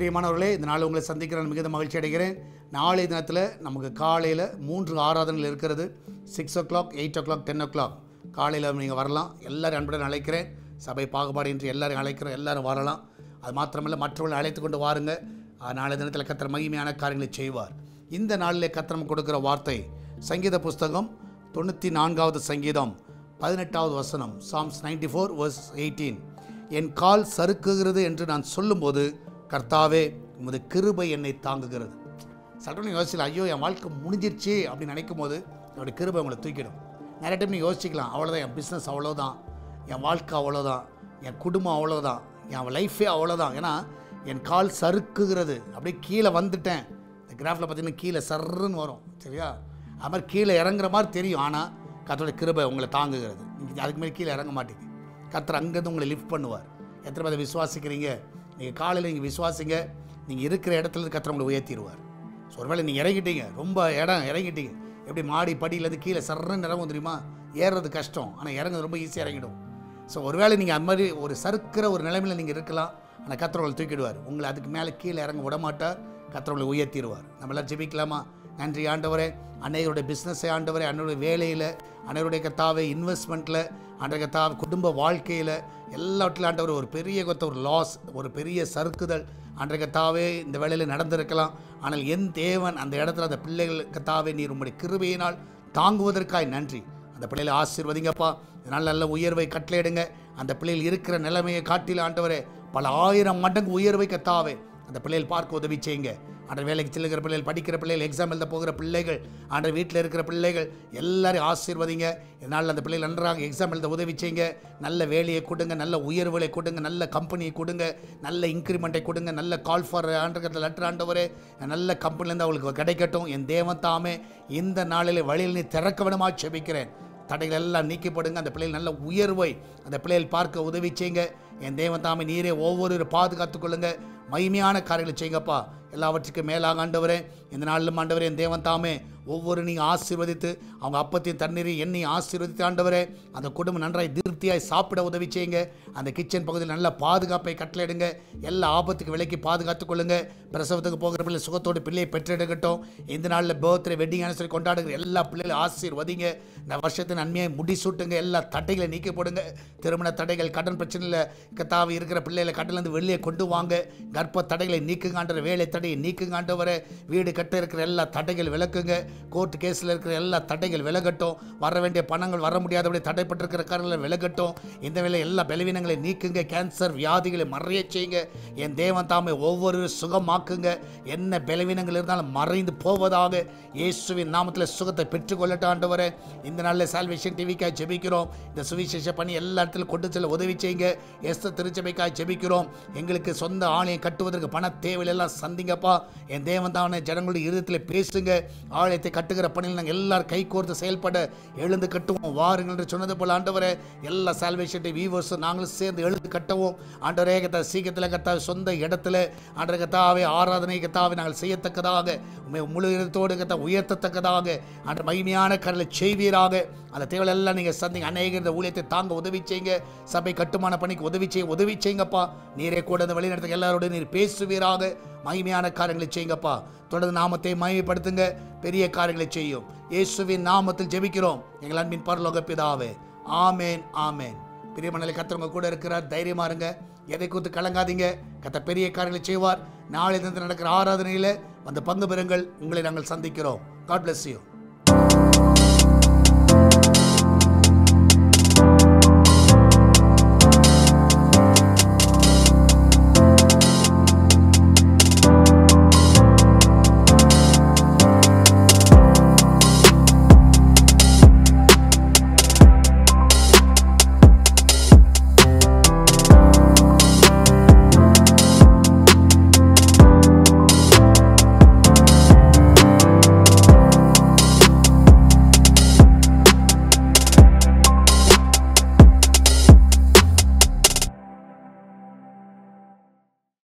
பிரியமானவர்களே, இந்த நாள் உங்களை சந்திக்கிற மிகுந்த மகிழ்ச்சி அடைகிறேன். நாளை தினத்தில் நமக்கு காலையில் 3 ஆராதனைகள் இருக்கிறது. 6 o'clock, 8 o'clock, 10 o'clock காலையில் நீங்கள் வரலாம். எல்லோரும் அன்புடன் அழைக்கிறேன். சபை பாகுபாடு என்று எல்லாரும் அழைக்கிறோம். எல்லோரும் வரலாம். அது மாத்திரமல்ல, மற்றவர்களை அழைத்து கொண்டு வாருங்க. நாளை தினத்தில் கர்த்தர் மகிமையான காரியங்களை செய்வார். இந்த நாளில் கர்த்தர் கொடுக்குற வார்த்தை சங்கீத புஸ்தகம் 94வது சங்கீதம் 18வது வசனம். Psalms 94 verse 18. என் கால் சறுக்குகிறது என்று நான் சொல்லும்போது கர்த்தாவே உமது கிருபை என்னை தாங்குகிறது. சட்டன்னு யோசிக்கலாம், ஐயோ என் வாழ்க்கை முடிஞ்சிருச்சு அப்படின்னு நினைக்கும் போது என்னுடைய கிருபை உங்களை தூக்கிடும். நிறைய டைம் நீங்கள் யோசிக்கலாம், அவ்வளோதான், என் பிஸ்னஸ் அவ்வளோதான், என் வாழ்க்கை அவ்வளோதான், என் குடும்பம் அவ்வளோதான், என் லைஃபே அவ்வளோதான். ஏன்னா என் கால் சறுக்குகிறது, அப்படியே கீழே வந்துட்டேன். இந்த கிராஃபில் பார்த்தீங்கன்னா கீழே சர்ன்னு வரும், சரியா? அது மாதிரி கீழே இறங்குற மாதிரி தெரியும். ஆனால் கர்த்தருடைய கிருபை உங்களை தாங்குகிறது. நீங்கள் அதுக்கு மேலே கீழே இறங்க மாட்டீங்க. கர்த்தர் அங்கேருந்து உங்களை லிஃப்ட் பண்ணுவார். எத்தனை பேர் விசுவாசிக்கிறீங்க? நீங்கள் காலையில் நீங்கள் விசுவாசிங்க, நீங்கள் இருக்கிற இடத்துல கர்த்தர் உங்களை உயர்த்திடுவார். ஸோ ஒருவேளை நீங்கள் இறங்கிட்டீங்க, ரொம்ப இடம் இறங்கிட்டீங்க, எப்படி மாடி படியிலேருந்து கீழே சர்றன்னு இறங்கும் தெரியுமா? ஏறுறது கஷ்டம், ஆனால் இறங்குறது ரொம்ப ஈஸியாக இறங்கிடும். ஸோ ஒருவேளை நீங்கள் அது மாதிரி ஒரு சறுக்கிற ஒரு நிலைமையில் நீங்கள் இருக்கலாம். ஆனால் கர்த்தர் உங்களை தூக்கிடுவார். உங்களை அதுக்கு மேலே கீழே இறங்க விடமாட்டார். கர்த்தர் உங்களை உயர்த்திடுவார். நம்மளாம் ஜெபிக்கலாமா? நன்றி ஆண்டவரே, அன்னையருடைய பிஸ்னஸை ஆண்டவரே, அன்னையுடைய வேலையில், அன்னையருடைய கர்த்தாவே இன்வெஸ்ட்மெண்ட்டில், அன்றைய கர்த்தாவே குடும்ப வாழ்க்கையில் எல்லாவற்றிலும் ஆண்டவர் ஒரு பெரிய ஒரு லாஸ், ஒரு பெரிய சறுக்குதல் அன்றைய கர்த்தாவே இந்த வேளையில் நடந்திருக்கலாம். ஆனால் என் தேவன் அந்த இடத்துல அந்த பிள்ளைகள் கர்த்தாவே நீர் உம்முடைய கிருபையினால் தாங்குவதற்காய் நன்றி. அந்த பிள்ளைகளை ஆசீர்வதிங்கப்பா. இதனால் நல்ல உயர்வை கட்டளையிடுங்க. அந்த பிள்ளைகள் இருக்கிற நிலைமையை காட்டில ஆண்டவரே பல 1000 மடங்கு உயர்வை கர்த்தாவே அந்த பிள்ளைகள் பார்க்க உதவி செய்யுங்க. அன்றைய வேலைக்கு செல்லுகிற பிள்ளைகள், படிக்கிற பிள்ளைகள், எக்ஸாம் எழுத போகிற பிள்ளைகள், அன்றைய வீட்டில் இருக்கிற பிள்ளைகள் எல்லாரையும் ஆசீர்வதிங்க. இதனால் அந்த பிள்ளைகள் நன்றாக எக்ஸாம் எழுத உதவி செய்யுங்க. நல்ல வேலையை கொடுங்க, நல்ல உயர்வுகளை கொடுங்க, நல்ல கம்பெனியை கொடுங்க, நல்ல இன்க்ரிமெண்ட்டை கொடுங்க, நல்ல கால் ஃபார் ஆண்டர் லெட்டர் ஆண்டவரே நல்ல கம்பெனிலேருந்து அவங்களுக்கு கிடைக்கட்டும். என் தேவன் தாமே இந்த நாளில் வழியில் நீ திறக்க வேணுமா செபிக்கிறேன். தடைகள் எல்லாம் நீக்கப்படுங்க. அந்த பிள்ளைகள் நல்ல உயர்வை அந்த பிள்ளைகள் பார்க்க உதவி செய்யுங்க. என் தேவன் தாமே நீரே ஒவ்வொரு பாதுகாத்துக்கொள்ளுங்க. மகிமையான காரியங்களை செய்யுங்கப்பா. எல்லாவற்றுக்கும் மேலாக ஆண்டவரே இந்த நாளிலும் ஆண்டவரே என் தேவன் தாமே ஒவ்வொரு நீங்கள் ஆசீர்வதித்து அவங்க அப்பத்தையும் தண்ணீரை எண்ணெய் ஆசீர்வதித்து ஆண்டவரே அந்த குடும்பம் நன்றாய் திருப்தியாய் சாப்பிட உதவி செய்யுங்க. அந்த கிச்சன் பகுதியில் நல்ல பாதுகாப்பை கட்டளையிடுங்க. எல்லா ஆபத்துக்கு விலைக்கு பாதுகாத்துக் கொள்ளுங்க. பிரசவத்துக்கு போகிற பிள்ளை சுகத்தோடு பிள்ளையை பெற்றெடுக்கட்டும். இந்த நாளில் பர்த்டே வெட்டிங் ஆனிவர்சரி கொண்டாடுகிற எல்லா பிள்ளைகளும் ஆசீர்வதிங்க. இந்த வருஷத்தின் நன்மையை முடிசூட்டுங்க. எல்லா தடைகளை நீக்கப்படுங்க. திருமண தடைகள், கடன் பிரச்சனையில் கத்தாவி இருக்கிற பிள்ளைகளை கடலேருந்து வெளியே கொண்டு வாங்க. கர்ப்ப தடைகளை நீக்குங்காண்ட, வேலை தடையை நீக்குங்காண்டவரை, வீடு கட்ட இருக்கிற எல்லா தடைகள் விளக்குங்க. கோர்ட் கேஸில் இருக்கிற எல்லா தடைகள் விலகட்டும். வர வேண்டிய பணங்கள் வர முடியாதபடி தடைப்பட்டிருக்கிற காரணங்களை விலகட்டும். இந்த வேலை எல்லா பலவீனங்களை நீக்குங்க. கேன்சர் வியாதிகளை மறைய செய்யுங்க. என் தேவன் தாமே ஒவ்வொரு சுகமாக்குங்க. என்ன பலவீனங்கள் இருந்தாலும் மறைந்து போவதாக இயேசுவின் நாமத்தில் சுகத்தை பெற்றுக்கொள்ளட்டும் ஆண்டவரே. இந்த நாளில் சால்வேஷன் டிவிக்காய் ஜெபிக்கிறோம். இந்த சுவிசேஷ பணி எல்லா இடத்துலையும் கொண்டு செல்ல உதவி செய்யுங்க. எஸ்தர் திருச்சபைக்காய் ஜெபிக்கிறோம். எங்களுக்கு சொந்த ஆலயம் கட்டுவதற்கு பண தேவையெல்லாம் சந்திங்கப்பா. என் தேவன் தானே ஜனங்களுடைய இருதயத்தில் பேசுங்க. ஆலயத்தை கட்டுகிற பணியில் நாங்கள் எல்லாரும் கை கோர்த்து செயல்பட எழுந்து கட்டுவோம் வாருங்கள் என்று சொன்னது போல ஆண்டவரே எல்லா சால்வேஷன் வியூவர்ஸ் நாங்களும் சேர்ந்து எழுந்து கட்டுவோம் ஆண்டவரே. கத்தா சீக்கிரத்தில் கத்தா சொந்த இடத்துல ஆண்டவரே கத்தாவே ஆராதனை கத்தாவை நாங்கள் செய்யத்தக்கதாக முழு இடத்தோடு கத்தா உயர்த்தத்தக்கதாக ஆண்டு மகிமையான கரலை செய்வீராக. அந்த தேவையெல்லாம் நீங்கள் சந்திங்க. அநேக ஊழியத்தை தாங்க உதவி செய்யுங்க. சபை கட்டுமான பணிக்கு உதவி செய்யுங்கப்பா. நீரே கூட அந்த வழிநடத்த எல்லாரோட நீர் பேசுவீராக. மகிமையான காரியங்களை செய்யுங்கப்பா. தொடர்ந்து நாமத்தை மகிமைப்படுத்துங்க. பெரிய காரியங்களை செய்யும். இயேசுவின் நாமத்தில் ஜெபிக்கிறோம் எங்கள் அன்பின் பரலோக பிதாவே. ஆமேன் ஆமேன். பிரியமனே கர்த்தர் கூட இருக்கிறார். தைரியமா இருங்க. எதை குறித்து கலங்காதீங்க. கர்த்தர் பெரிய காரியங்களை செய்வார். நாளை தினத்தில் நடக்கிற ஆராதனையில் வந்து பங்கு பெறுங்கள். உங்களை நாங்கள் சந்திக்கிறோம். God bless you.